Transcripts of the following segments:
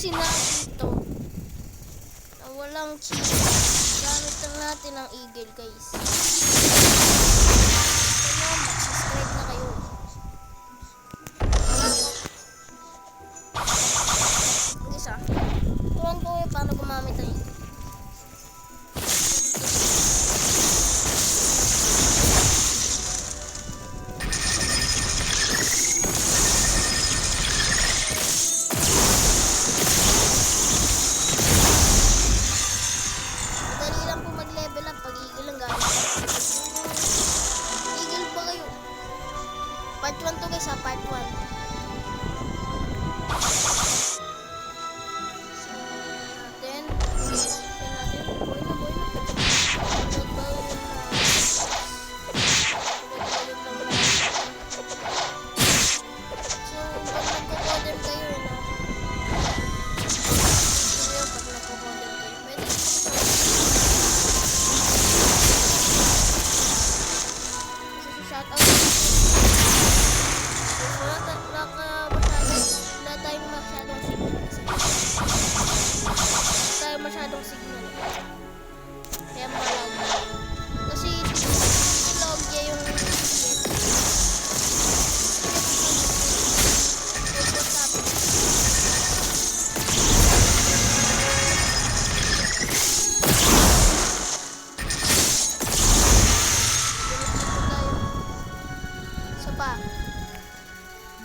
ayusin natin ito na walang cheat. Gamit lang natin ang eagle, guys. Mag-subscribe na kayo. Guys tuwan ko paano gumamit ang eagle. Part 1 to guys, part 1. Then, buhay na. So, pag nagko-codem kayo, shoutout. Masyadong signal. Kaya malag. Kasi log yung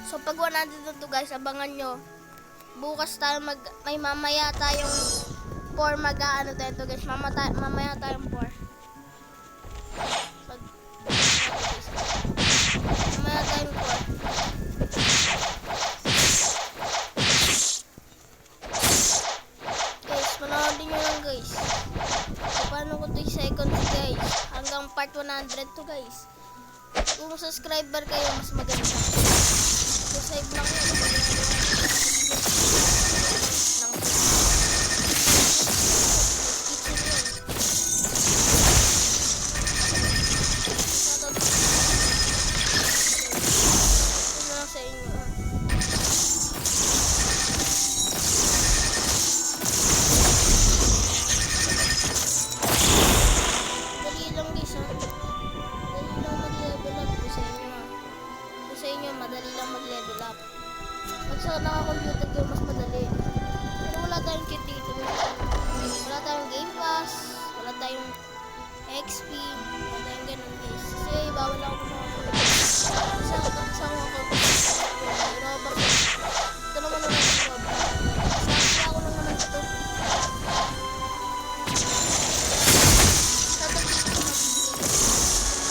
So pag 100 na to guys, abangan nyo. Bukas tayo may mamaya tayong 4 mag-aano tayo to guys. Mamaya tayong 4. Mamaya tayong 4. Guys, manoodin nyo lang guys. So, paano ko 3 seconds guys. Hanggang part 100 to guys. Kung subscriber kayo, mas maganda. Subscribe lang yun. Madali lang mag-level up. Pag sa naka-computer ko, mas madali. Pero wala tayong cheat dito. Wala tayong Game Pass. Wala tayong XP. Wala tayong ganun guys. Kasi bawal ako kumakakulit. Kasi ako kumakakulit. Robert. Ito naman naman yung Robert. Kasi ako lang naman ito.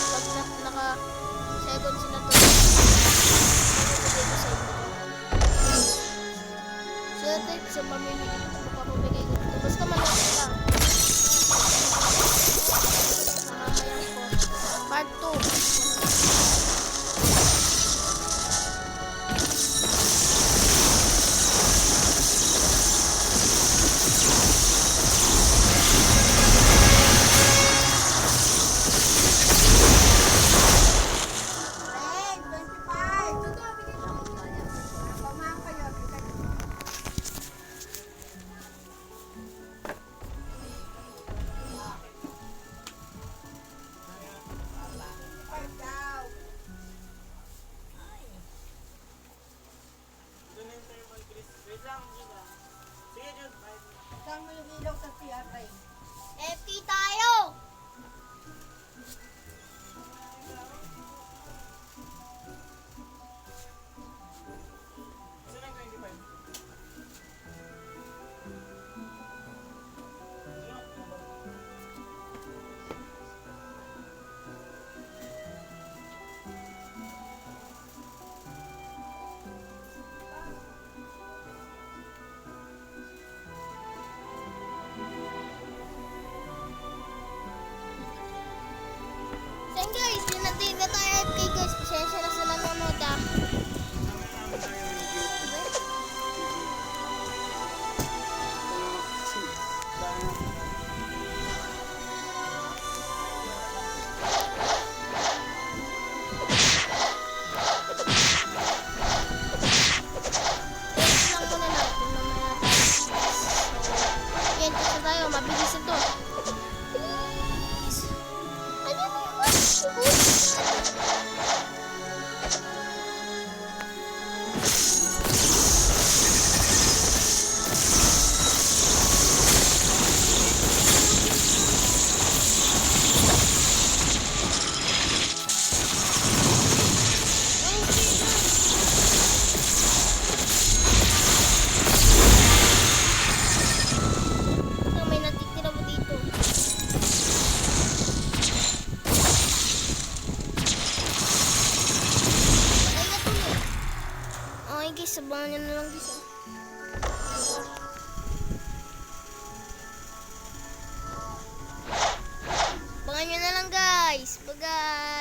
Pag naka-seconds na to. Sa mamimigay ko, mapapamigay ko. Basta malaki lang. Mamamayan ko. Part 2. Saan mo yung ilaw sa CRI? FP tayo! Ayun guys, sabangan nyo na lang guys. Ah. Abangan nyo na lang guys. Bye guys.